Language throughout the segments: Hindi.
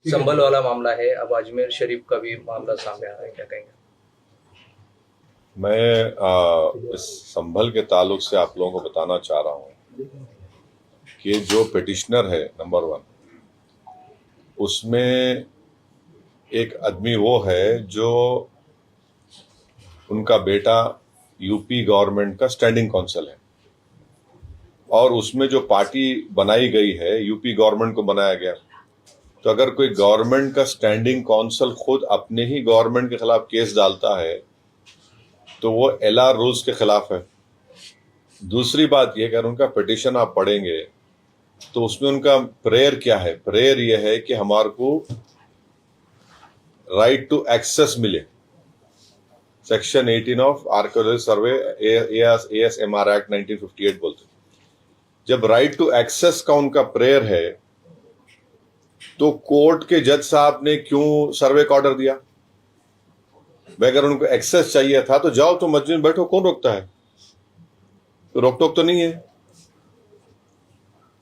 संभल वाला मामला है, अब अजमेर शरीफ का भी मामला सामने आ रहा है, क्या कहेंगे? मैं इस संभल के ताल्लुक से आप लोगों को बताना चाह रहा हूं कि जो पिटिशनर है नंबर 1, उसमें एक आदमी वो है जो उनका बेटा यूपी गवर्नमेंट का स्टैंडिंग काउंसिल है, और उसमें जो पार्टी बनाई गई है यूपी गवर्नमेंट को बनाया गया। तो अगर कोई गवर्नमेंट का स्टैंडिंग काउंसिल खुद अपने ही गवर्नमेंट के खिलाफ केस डालता है तो वो एलआर रूल्स के खिलाफ है। दूसरी बात यह, अगर उनका पिटिशन आप पढ़ेंगे तो उसमें उनका प्रेयर क्या है? प्रेयर यह है कि हमारे को राइट टू एक्सेस मिले। Section 18 of archaeology survey ASMR act 1958 बोलते। जब राइट टू एक्सेस का उनका प्रेयर है तो कोर्ट के जज साहब ने क्यों सर्वे का ऑर्डर दिया? अगर उनको एक्सेस चाहिए था तो जाओ, तो मस्जिद में बैठो, कौन रोकता है? तो रोक टोक तो नहीं है।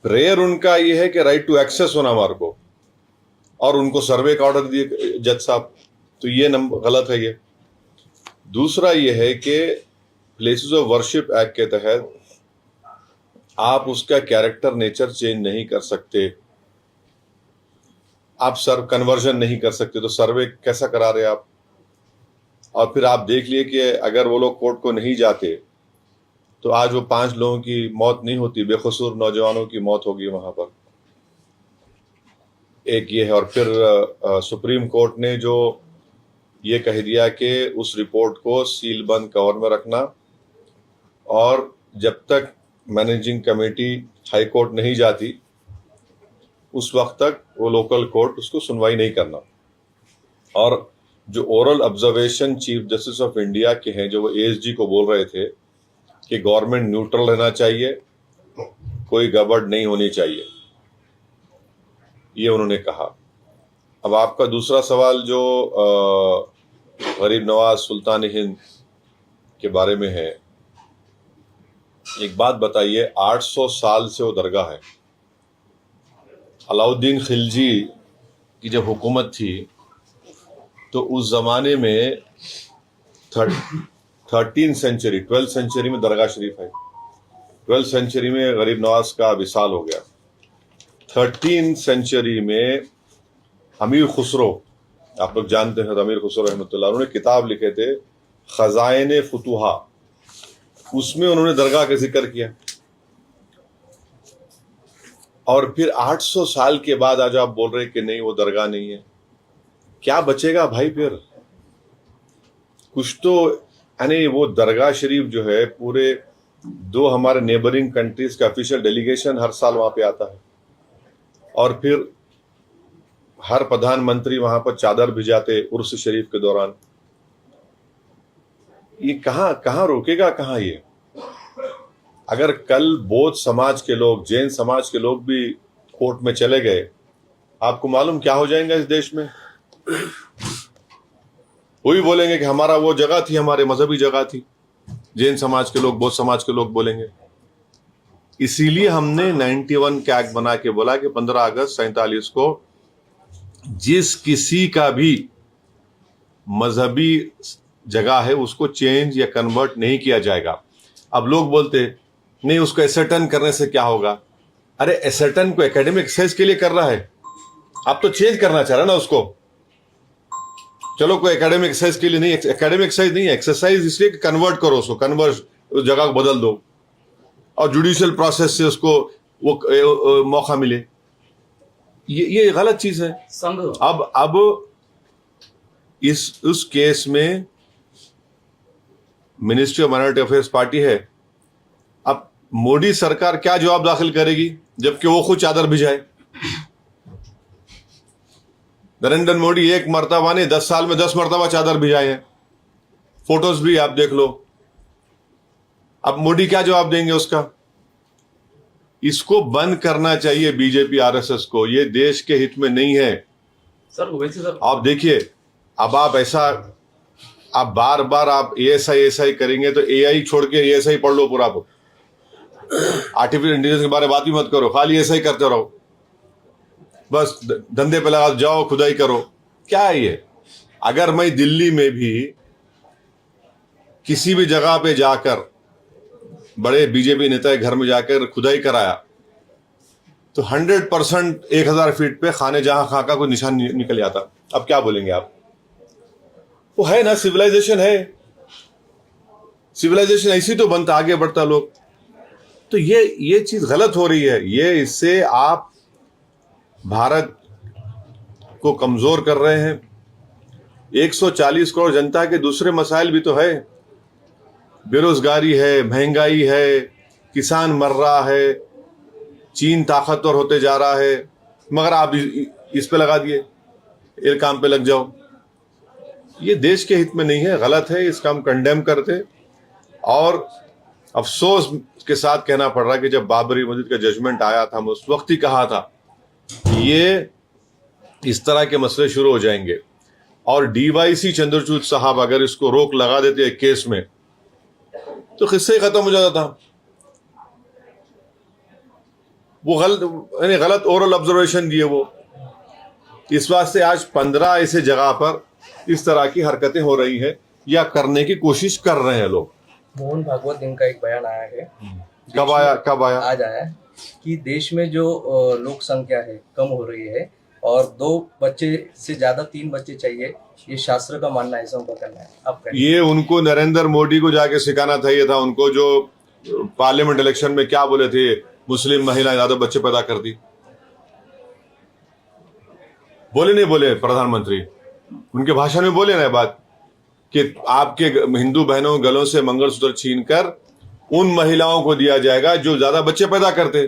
प्रेयर उनका ये है कि राइट टू एक्सेस होना हमारे को, और उनको सर्वे का ऑर्डर दिए जज साहब, तो ये गलत है। ये दूसरा ये है कि प्लेसेस ऑफ वर्शिप एक्ट के तहत आप उसका कैरेक्टर नेचर चेंज नहीं कर सकते, आप कन्वर्जन नहीं कर सकते, तो सर्वे कैसा करा रहे आप? और फिर आप देख लिए कि अगर वो लोग कोर्ट को नहीं जाते तो आज वो 5 लोगों की मौत नहीं होती, बेकसूर नौजवानों की मौत होगी वहां पर। एक ये है। और फिर सुप्रीम कोर्ट ने जो ये कह दिया कि उस रिपोर्ट को सील बंद कवर में रखना, और जब तक मैनेजिंग कमेटी हाई कोर्ट नहीं जाती उस वक्त तक वो लोकल कोर्ट उसको सुनवाई नहीं करना। और जो oral observation chief justice of India के हैं, जो वो ASG को बोल रहे थे कि गवर्नमेंट न्यूट्रल रहना चाहिए, कोई गड़बड़ नहीं होनी चाहिए, ये उन्होंने कहा। अब आपका दूसरा सवाल जो गरीब नवाज सुल्तान हिंद के बारे में है, एक बात बताइए, 800 साल से वो दरगाह है। अलाउद्दीन खिलजी की जब हुकूमत थी तो उस जमाने में 13th सेंचुरी 12th सेंचुरी में दरगाह शरीफ है। 12th सेंचुरी में गरीब नवाज का विसाल हो गया। 13th सेंचुरी में अमीर खुसरो, आप लोग जानते हैं अमीर खुसरो रहमतुल्लाह, उन्होंने किताब लिखे थे खजाइन फुतुहा, उसमें उन्होंने दरगाह का जिक्र किया। और फिर 800 साल के बाद आज आप बोल रहे कि नहीं वो दरगाह नहीं है, क्या बचेगा भाई? फिर कुछ तो, यानी वो दरगाह शरीफ जो है, पूरे 2 हमारे नेबरिंग कंट्रीज का ऑफिशियल डेलीगेशन हर साल वहां पे आता है, और फिर हर प्रधानमंत्री वहां पर चादर भिजाते उर्स शरीफ के दौरान। ये कहां रोकेगा, कहां ये? अगर कल बौद्ध समाज के लोग, जैन समाज के लोग भी कोर्ट में चले गए, आपको मालूम क्या हो जाएगा इस देश में? वो भी बोलेंगे कि हमारा वो जगह थी, हमारे मजहबी जगह थी। जैन समाज के लोग, बौद्ध समाज के लोग बोलेंगे। इसीलिए हमने 91 का एक्ट बना के बोला कि 15 अगस्त 47 को जिस किसी का भी मजहबी जगह है उसको चेंज या कन्वर्ट नहीं किया जाएगा। अब लोग बोलते नहीं, उसको एसर्टन करने से क्या होगा? अरे एसर्टन को एकेडमिक एक्सरसाइज के लिए कर रहा है, आप तो चेंज करना चाह रहे ना उसको। चलो, कोई एकेडमिक एक्सरसाइज के लिए नहीं, एकेडमिक एक्सरसाइज नहीं है, एक्सरसाइज इसलिए कि कन्वर्ट करो उसको, उस जगह को बदल दो, और जुडिशियल प्रोसेस से उसको वो मौका मिले। ये गलत चीज है। अब उस केस में ministry of minority affairs party है। अब मोदी सरकार क्या जवाब दाखिल करेगी जबकि वो खुद चादर भिजाए? नरेंद्र मोदी एक मर्तबा ने 10 साल में 10 मर्तबा चादर भिजाए हैं, फोटोज भी आप देख लो। अब मोदी क्या जवाब देंगे उसका? इसको बंद करना चाहिए बीजेपी RSS को, ये देश के हित में नहीं है। सर आप देखिए, अब आप बार बार आप ASI करेंगे तो AI छोड़ के ASI पढ़ लो पूरा। आर्टिफिशियल इंटेलिजेंस के बारे में बात ही मत करो, खाली ASI करते रहो। बस धंधे पे लगा जाओ, खुदाई करो। क्या है ये? अगर मैं दिल्ली में भी किसी भी जगह पे जाकर बड़े बीजेपी नेता के घर में जाकर खुदाई कराया तो 100% 1000 फीट पे खाने जहां खां का कोई निशान निकल जाता। अब क्या बोलेंगे आप? वो है ना, सिविलाइजेशन है। सिविलाइजेशन ऐसी तो बनता, आगे बढ़ता लोग। तो ये चीज गलत हो रही है। ये इससे आप भारत को कमजोर कर रहे हैं। 140 करोड़ जनता के दूसरे मसाइल भी तो है। बेरोजगारी है, महंगाई है, किसान मर रहा है, चीन ताकतवर होते जा रहा है, मगर आप इस पे लगा दिए, एक काम पे लग जाओ। ये देश के हित में नहीं है, गलत है, इसका हम कंडेम करते। और अफसोस के साथ कहना पड़ रहा है कि जब बाबरी मस्जिद का जजमेंट आया था, हम उस वक्त ही कहा था कि ये इस तरह के मसले शुरू हो जाएंगे। और डीवाईसी चंद्रचूड़ साहब अगर इसको रोक लगा देते केस में तो किस्से ही खत्म हो जाता था। वो गलत ओरल ऑब्जर्वेशन दिए वो। इस वास्ते आज 15 ऐसे जगह पर इस तरह की हरकतें हो रही हैं या करने की कोशिश कर रहे हैं लोग। मोहन भागवत इनका एक बयान आया है। कब आया? आज आया है कि देश में जो लोक संख्या है कम हो रही है और 2 बच्चे से ज्यादा 3 बच्चे चाहिए, ये शास्त्र का मानना है, ऐसा उनका कहना है। आप ये उनको नरेंद्र मोदी को जाके सिखाना चाहिए था। उनको जो पार्लियामेंट इलेक्शन में क्या बोले थे, मुस्लिम महिलाएं ज्यादा बच्चे पैदा कर दी। बोले नहीं बोले प्रधानमंत्री? उनके भाषण में बोले ना बात कि आपके हिंदू बहनों गलों से मंगलसूत्र छीनकर उन महिलाओं को दिया जाएगा जो ज्यादा बच्चे पैदा करते।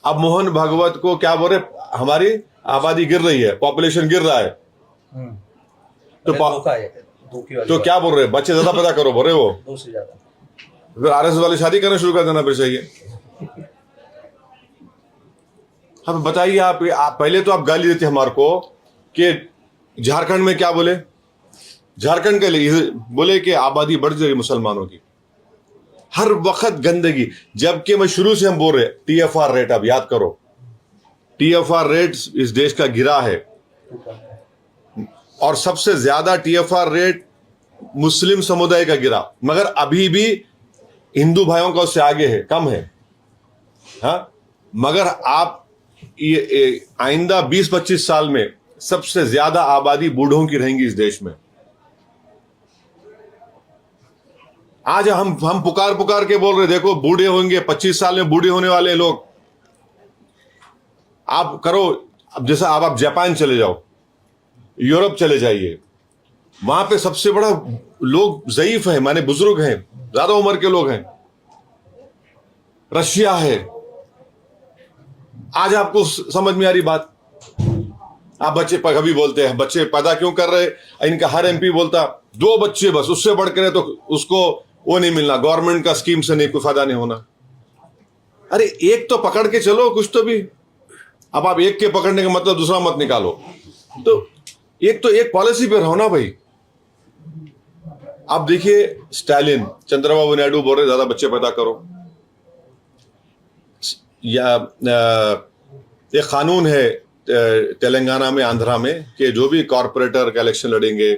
अब मोहन भागवत को क्या बोल रहे? हमारी आबादी गिर रही है, पॉपुलेशन गिर रहा है, तो क्या बोल रहे? बच्चे ज्यादा पैदा करो बोल रहे वो, 2 से ज्यादा। फिर आरएस वाले शादी करना शुरू कर देना फिर चाहिए। अब बताइए आप पहले तो आप गाली देते हमारे को कि झारखंड में क्या बोले? झारखंड के लिए बोले कि आबादी बढ़ जाएगी मुसलमानों की, हर वक्त गंदगी। जबकि मैं शुरू से हम बोल रहे टीएफआर रेट, अब याद करो, टीएफआर रेट इस देश का गिरा है और सबसे ज्यादा टीएफआर रेट मुस्लिम समुदाय का गिरा, मगर अभी भी हिंदू भाइयों का उससे आगे है, कम है। हाँ, मगर आप ये आइंदा 20-25 साल में सबसे ज्यादा आबादी बूढ़ों की रहेंगी इस देश में। आज हम पुकार के बोल रहे देखो बूढ़े होंगे, 25 साल में बूढ़े होने वाले लोग। आप करो, अब जैसा आप जापान चले जाओ, यूरोप चले जाइए, वहां पे सबसे बड़ा लोग ज़ईफ है, माने बुजुर्ग हैं, ज्यादा उम्र के लोग हैं। रशिया है। आज आपको समझ में आ रही बात? आप बच्चे कभी बोलते हैं बच्चे पैदा क्यों कर रहे? इनका हर एमपी बोलता 2 बच्चे बस, उससे बढ़कर तो उसको वो नहीं मिलना, गवर्नमेंट का स्कीम से नहीं कोई फायदा नहीं होना। अरे एक तो पकड़ के चलो कुछ तो भी। अब आप एक के पकड़ने का मतलब दूसरा मत निकालो, तो एक पॉलिसी पे रहो ना भाई। आप देखिए स्टालिन, चंद्रबाबू नायडू बोल रहे ज्यादा बच्चे पैदा करो, या एक कानून है तेलंगाना में, आंध्रा में, कि जो भी कॉरपोरेटर का इलेक्शन लड़ेंगे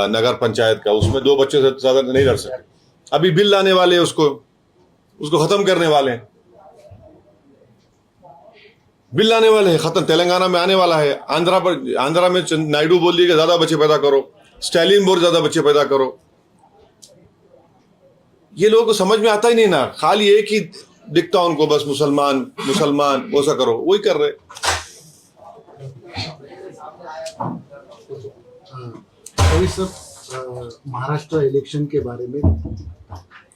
नगर पंचायत का, उसमें 2 बच्चे से ज्यादा नहीं लड़ सकते। अभी बिल लाने वाले हैं, उसको खत्म करने वाले हैं। बिल लाने वाले हैं, खत्म तेलंगाना में आने वाला है। आंध्रा में नायडू बोल दिए कि ज्यादा बच्चे पैदा करो, स्टालिन बोल ज्यादा बच्चे पैदा करो। ये लोगों को समझ में आता ही नहीं ना, खाली एक ही दिखता उनको, बस मुसलमान वो सा करो, वही कर रहे। अभी सर महाराष्ट्र इलेक्शन के बारे में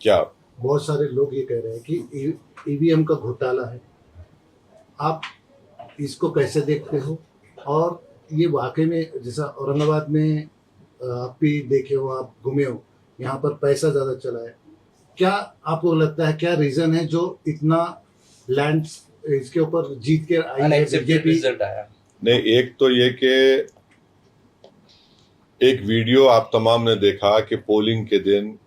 क्या बहुत सारे लोग ये कह रहे हैं कि ईवीएम का घोटाला है, आप इसको कैसे देखते हो? और ये वाकई में जैसा औरंगाबाद में आप भी देखे हो, आप घूमे हो, यहाँ पर पैसा ज्यादा चला है, क्या आपको लगता है क्या रीजन है जो इतना लैंड इसके ऊपर जीत के आई है बीजेपी? रिजल्ट आया नहीं, एक तो ये कि एक वीडियो आप तमाम ने देखा कि पोलिंग के दिन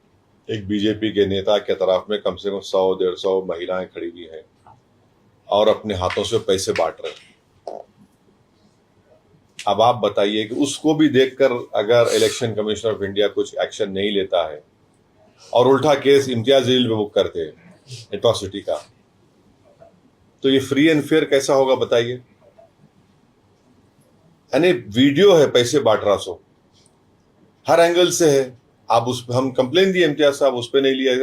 एक बीजेपी के नेता के तरफ में कम से कम 100-150 महिलाएं खड़ी हुई हैं और अपने हाथों से पैसे बांट रहे हैं। अब आप बताइए कि उसको भी देखकर अगर इलेक्शन कमिश्नर ऑफ इंडिया कुछ एक्शन नहीं लेता है और उल्टा केस इम्तियाज जलील पे बुक करते हैं एट्रॉसिटी का, तो ये फ्री एंड फेयर कैसा होगा बताइए। यानी वीडियो है पैसे बांट रहा सो, हर एंगल से है। आप उस हम कंप्लेन दिए इम्तियाज साहब, उस पर नहीं लिया।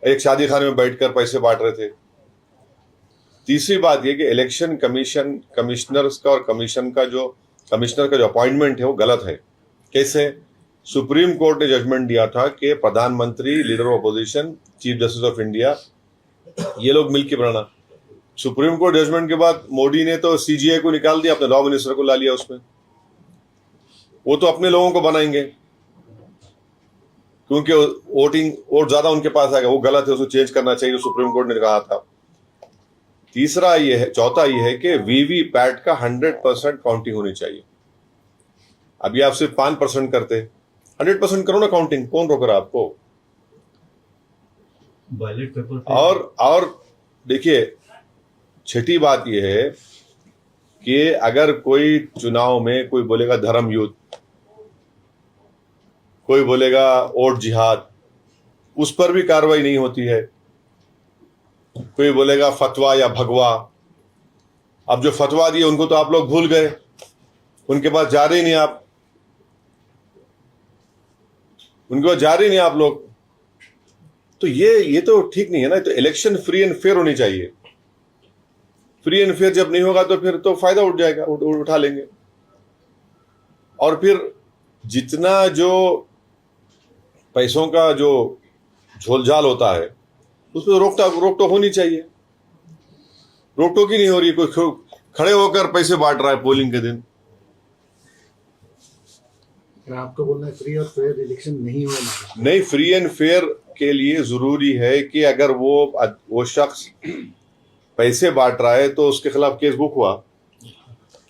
एक शादी खाने में बैठकर पैसे बांट रहे थे। तीसरी बात यह कि इलेक्शन कमिश्नर्स का और कमिश्नर का जो अपॉइंटमेंट है वो गलत है। कैसे? सुप्रीम कोर्ट ने जजमेंट दिया था कि प्रधानमंत्री, leader of opposition, chief justice of India, ये लोग मिलकर बनाना। सुप्रीम कोर्ट जजमेंट के बाद मोदी ने तो सीजीआई को निकाल दिया, अपने लॉ मिनिस्टर को ला लिया उसमें। वो तो अपने लोगों को बनाएंगे क्योंकि वोट ज्यादा उनके पास आएगा। वो गलत है, उसको चेंज करना चाहिए, सुप्रीम कोर्ट ने कहा था। चौथा ये है कि वीवीपैट का 100% काउंटिंग होनी चाहिए। अभी आप सिर्फ 5% करते, 100% करो ना काउंटिंग, कौन रोक रहा आपको? बैलेट पेपर और देखिए, छठी बात यह है कि अगर कोई चुनाव में कोई बोलेगा धर्म युद्ध, कोई बोलेगा वोट जिहाद, उस पर भी कार्रवाई नहीं होती है। कोई बोलेगा फतवा या भगवा। अब जो फतवा दिए उनको तो आप लोग भूल गए, उनके पास जा रहे नहीं आप, उनके पास जा रहे नहीं आप लोग। तो ये तो ठीक नहीं है ना। तो इलेक्शन फ्री एंड फेयर होनी चाहिए। फ्री एंड फेयर जब नहीं होगा तो फिर तो फायदा उठ जाएगा, उठा लेंगे। और फिर जितना जो पैसों का जो झोलझाल होता है उस पर रोक टोक होनी चाहिए। रोक टोक ही नहीं हो रही। कोई खड़े होकर पैसे बांट रहा है पोलिंग के दिन। आपको बोलना है फ्री और फेयर इलेक्शन नहीं होना। नहीं, फ्री एंड फेयर के लिए जरूरी है कि अगर वो शख्स पैसे बांट रहा है तो उसके खिलाफ केस बुक हुआ।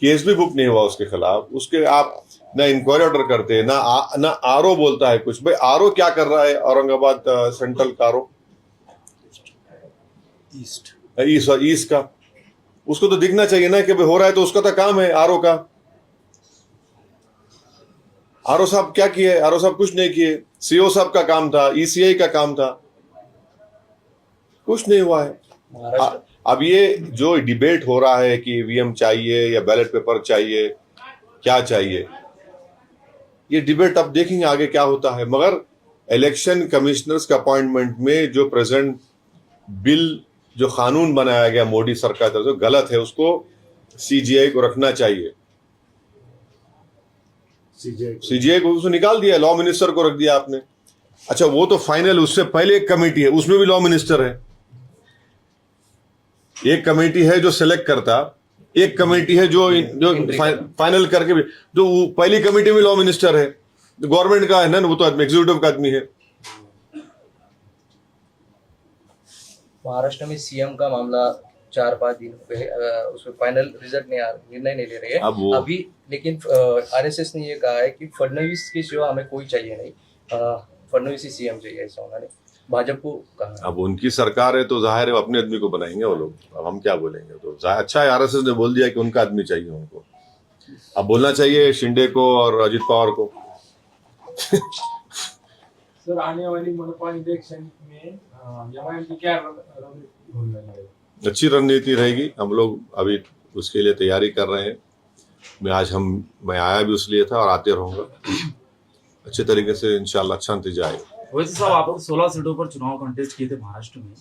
केस भी बुक नहीं हुआ उसके खिलाफ, उसके आप ना इंक्वायरी ऑर्डर करते, ना आरओ बोलता है कुछ। भाई आरओ क्या कर रहा है? औरंगाबाद सेंट्रल का आरओ, ईस्ट का, उसको तो दिखना चाहिए ना कि भाई हो रहा है। तो उसका तो काम है आरओ का। आरओ साहब क्या किए? आरओ साहब कुछ नहीं किए। सीओ साहब का काम था, ईसीआई का काम था, कुछ नहीं हुआ है। अब ये जो डिबेट हो रहा है कि ईवीएम चाहिए या बैलेट पेपर चाहिए, क्या चाहिए, ये डिबेट अब देखेंगे आगे क्या होता है। मगर इलेक्शन कमिश्नर्स के अपॉइंटमेंट में जो प्रेजेंट बिल, जो कानून बनाया गया मोदी सरकार तरफ से, गलत है। उसको सीजीआई को रखना चाहिए। सीजीआई को उसको निकाल दिया, लॉ मिनिस्टर को रख दिया आपने। अच्छा, वो तो फाइनल, उससे पहले एक कमेटी है, उसमें भी लॉ मिनिस्टर है। एक कमेटी है जो सिलेक्ट करता, एक कमेटी है जो फाइनल करके भी, जो पहली कमेटी में लॉ मिनिस्टर है, गवर्नमेंट का है ना, वो तो एग्जीक्यूटिव का आदमी है। महाराष्ट्र में सीएम का मामला 4-5 दिन पे उसमें फाइनल रिजल्ट निर्णय नहीं ले रही है अभी। लेकिन आरएसएस ने ये कहा है कि फडणवीस के सिवा हमें कोई चाहिए नहीं, फडणवीस ही सीएम चाहिए, ऐसा उन्होंने भाजपा को कहा। अब उनकी सरकार है तो जाहिर है अपने आदमी को बनाएंगे वो लोग। अब हम क्या बोलेंगे? तो अच्छा है, आरएसएस ने बोल दिया कि उनका आदमी चाहिए उनको। अब बोलना चाहिए शिंदे को और अजित पवार को। सर, आने वाली मनपा इलेक्शन में एमआईएम की क्या रणनीति? अच्छी रणनीति रहेगी। हम लोग अभी उसके लिए तैयारी कर रहे हैं। मैं आया भी उसलिए था और आते रहूंगा। अच्छे तरीके से इंशाल्लाह अच्छा नतीजा आएगा। वैसे साहब, आप 16 सीटों पर चुनाव कंटेस्ट किए थे महाराष्ट्र में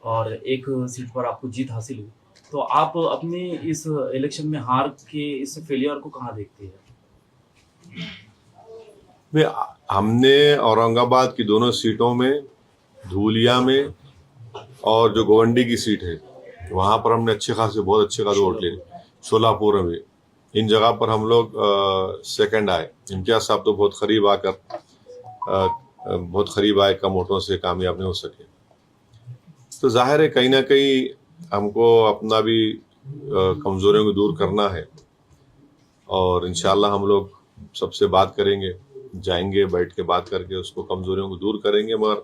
और एक सीट पर आपको जीत हासिल हुई, तो आप अपने इस इलेक्शन में हार के इस फेलियर को कहाँ देखते हैं? हमने औरंगाबाद की दोनों सीटों में, धूलिया में और जो गोवंडी की सीट है वहां पर हमने बहुत अच्छे खासे वोट लिए। सोलापुर में, इन जगह पर हम लोग सेकंड आए। इम्तियाज साहब तो बहुत करीब आए, कम वोटों से कामयाब नहीं हो सके। तो जाहिर है कहीं ना कहीं हमको अपना भी कमजोरियों को दूर करना है और इंशाल्लाह हम लोग सबसे बात करेंगे, जाएंगे, बैठ के बात करके उसको कमजोरियों को दूर करेंगे। मगर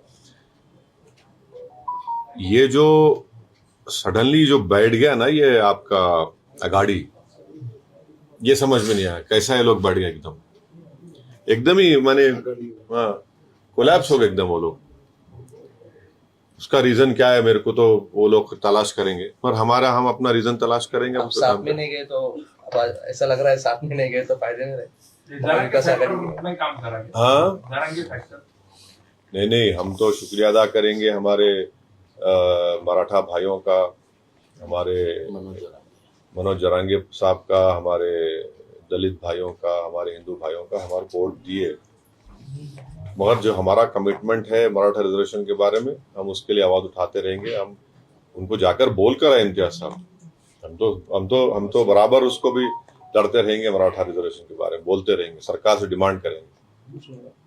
ये जो सडनली जो बैठ गया ना ये आपका अगाड़ी, ये समझ में नहीं आया कैसा ये लोग बढ़ गए एकदम ही माने हाँ कोलैप्स हो गए एकदम वो लोग। उसका रीजन क्या है मेरे को तो वो लोग तलाश करेंगे, पर हम अपना रीजन तलाश करेंगे। अब साथ में नहीं गए तो अब ऐसा लग रहा है साथ में नहीं गए तो फायदे में रहे। काम करेंगे। हाँ नहीं हम तो शुक्रिया अदा करेंगे हमारे मराठा भाइयों का, हमारे मनोज जरांगे साहब का, हमारे दलित भाइयों का, हमारे हिंदू भाइयों का, हमारे वोट दिए। मगर जो हमारा कमिटमेंट है मराठा रिजर्वेशन के बारे में, हम उसके लिए आवाज उठाते रहेंगे। हम उनको जाकर बोल कर आए इम्तियाज साहब, हम तो बराबर उसको भी लड़ते रहेंगे। मराठा रिजर्वेशन के बारे में बोलते रहेंगे, सरकार से डिमांड करेंगे।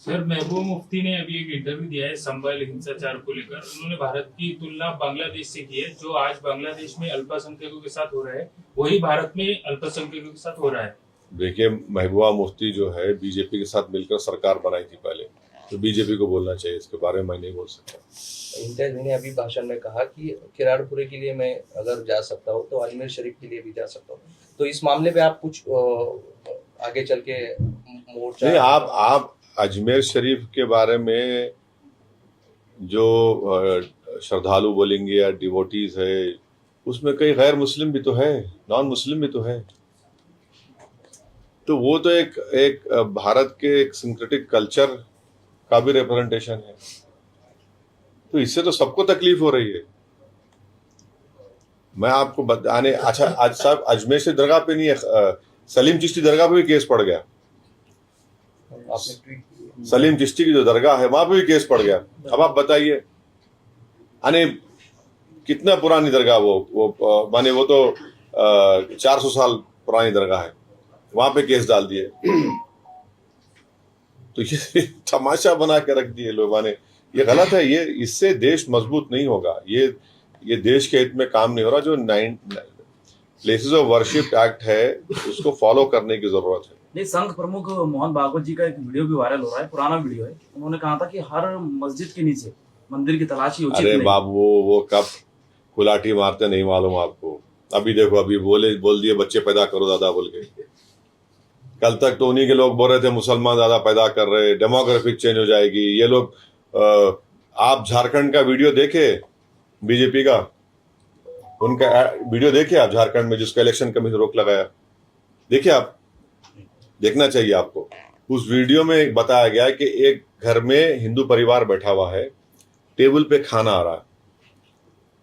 सर, महबूबा मुफ्ती ने अभी एक इंटरव्यू दिया है संभल हिंसाचार को लेकर। उन्होंने भारत की तुलना बांग्लादेश से की है। जो आज बांग्लादेश में अल्पसंख्यकों के साथ हो रहा है वही भारत में अल्पसंख्यकों के साथ हो रहा है। देखिए, महबूबा मुफ्ती जो है बीजेपी के साथ मिलकर सरकार बनाई थी पहले, तो बीजेपी को बोलना चाहिए, इसके बारे में मैं नहीं बोल सकता। इम्तियाज ने अभी भाषण में कहा कि किराड़पुरे के लिए मैं अगर जा सकता हूँ तो अजमेर शरीफ के लिए भी जा सकता हूँ। तो इस मामले पे आप कुछ आगे चल के मोर्चा नहीं, आप अजमेर शरीफ के बारे में जो श्रद्धालु बोलेंगे या डिवोटीज है, उसमें कई गैर मुस्लिम भी तो है, नॉन मुस्लिम भी तो है। तो वो तो एक भारत के एक सिंथेटिक कल्चर का भी रिप्रेजेंटेशन है। तो इससे तो सबको तकलीफ हो रही है। मैं आपको बताने, अच्छा आज साहब अजमेर से दरगाह पे नहीं है, सलीम चिश्ती दरगाह पे भी केस पड़ गया। सलीम चिश्ती की जो दरगाह है वहां पे भी केस पड़ गया। अब आप बताइए, यानी कितना पुरानी दरगाह वो माने वो तो 400 साल पुरानी दरगाह है, वहां पे केस डाल दिए। तो ये तमाशा बना के रख दिए लोग, माने ये गलत है। ये इससे देश मजबूत नहीं होगा। ये देश के हित में काम नहीं हो रहा। जो प्लेसेस ऑफ वर्शिप एक्ट है उसको फॉलो करने की जरूरत है। नहीं, संघ प्रमुख मोहन भागवत जी का एक वीडियो भी वायरल हो रहा है, पुराना वीडियो है। उन्होंने कहा था कि हर मस्जिद के नीचे मंदिर की तलाशी उचित नहीं। अरे बाबू, वो कब कुलाटी मारते नहीं मालूम आपको। अभी देखो, अभी बोल दिए बच्चे पैदा करो दादा बोल के। कल तक तो उन्हीं के लोग बोल रहे थे मुसलमान ज्यादा पैदा कर रहे, डेमोग्राफिक चेंज हो जाएगी। ये लोग आप झारखंड का वीडियो देखे, बीजेपी का उनका वीडियो देखे आप, झारखंड में जिसका इलेक्शन कमीशन रोक लगाया, देखिए आप, देखना चाहिए आपको। उस वीडियो में बताया गया कि एक घर में हिंदू परिवार बैठा हुआ है, टेबल पे खाना आ रहा है,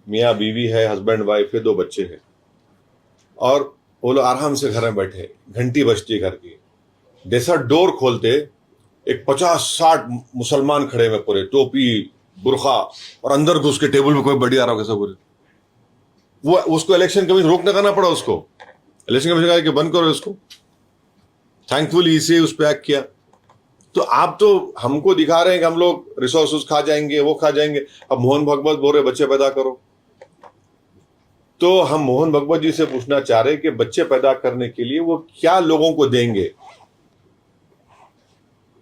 मियाँ बीवी है, हस्बैंड वाइफ है, 2 बच्चे हैं, और वो लोग आराम से घर में बैठे, घंटी बजती है घर की। जैसा डोर खोलते एक 50-60 मुसलमान खड़े में, पूरे टोपी बुरखा, और अंदर घुस के टेबल में कोई बढ़िया आ रहा कैसा पूरे। वो उसको इलेक्शन कमीशन रोकने करना पड़ा, उसको इलेक्शन कमीशन कहा कि बंद करो इसको। थैंकफुली इसे उस पर एक्ट किया। तो आप तो हमको दिखा रहे हैं कि हम लोग रिसोर्सेज खा जाएंगे, वो खा जाएंगे। अब मोहन भागवत बोल रहे बच्चे पैदा करो, तो हम मोहन भागवत जी से पूछना चाह रहे हैं कि बच्चे पैदा करने के लिए वो क्या लोगों को देंगे,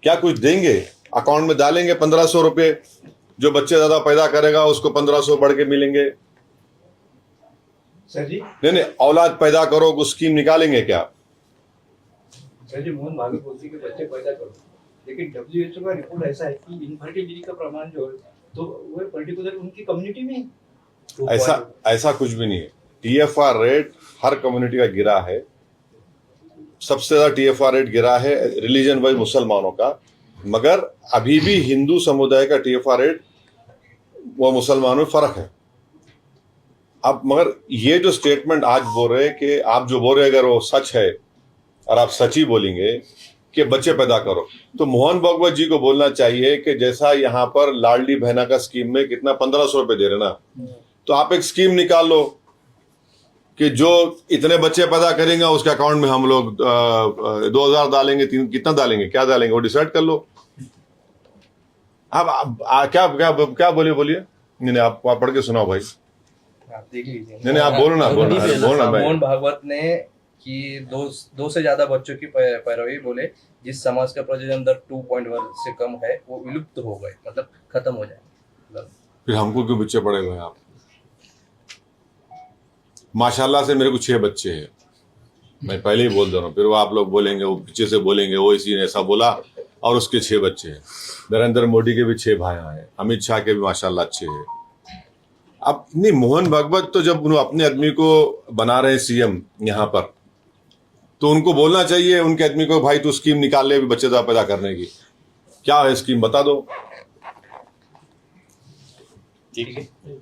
क्या कुछ देंगे? अकाउंट में डालेंगे 1500 रुपए, जो बच्चे ज्यादा पैदा करेगा उसको 1500 बढ़ के मिलेंगे। सर जी, नहीं, औलाद पैदा करो को स्कीम निकालेंगे क्या? सर जी, मोहन भागवत बोलती है कि बच्चे पैदा करो, लेकिन WHO का रिपोर्ट ऐसा है कि इनफर्टिलिटी का प्रमाण जो है तो वो पर्टिकुलर उनकी कम्युनिटी में ऐसा कुछ भी नहीं है। TFR रेट हर कम्युनिटी का गिरा है। सबसे ज्यादा TFR रेट गिरा है रिलीजन वाइज मुसलमानों का, मगर अभी भी हिंदू समुदाय का TFR रेट वो मुसलमानों में फर्क है। अब मगर ये जो स्टेटमेंट आज बोल रहे हैं कि आप जो बोल रहे हैं अगर वो सच है और आप सच ही बोलेंगे कि बच्चे पैदा करो, तो मोहन भागवत जी को बोलना चाहिए कि जैसा यहाँ पर लाडली बहना का स्कीम में कितना 1500 रुपए दे रहे ना, तो आप एक स्कीम निकाल लो कि जो इतने बच्चे पैदा करेंगे उसके अकाउंट में हम लोग 2000 डालेंगे, कितना डालेंगे, क्या डालेंगे, वो डिसाइड कर लो। अब क्या बोलिए। नहीं, आप पढ़ के सुनाओ भाई। आप देख लीजिए। नहीं, आप बोलना। मोहन भागवत ने कि 2 से ज्यादा बच्चों की पैरवी बोले, जिस समाज का प्रजनन दर 2.1 से कम है वो विलुप्त हो गए, मतलब खत्म हो जाए। फिर हमको क्यों बच्चे पड़े हुए हैं आप? माशाल्लाह से मेरे को 6 बच्चे हैं, मैं पहले ही बोल दे रहा हूँ, फिर वो आप लोग बोलेंगे, वो पीछे से बोलेंगे वो इसी ने ऐसा बोला, और उसके 6 बच्चे हैं। नरेंद्र मोदी के भी 6 भाई हैं, अमित शाह के भी माशाल्लाह अच्छे हैं। अब नहीं, मोहन भागवत तो जब उन्होंने अपने आदमी को बना रहे सीएम यहाँ पर, तो उनको बोलना चाहिए उनके आदमी को, भाई तू स्कीम निकाल ले बच्चेदार पैदा करने की, क्या है स्कीम बता दो। ठीक है।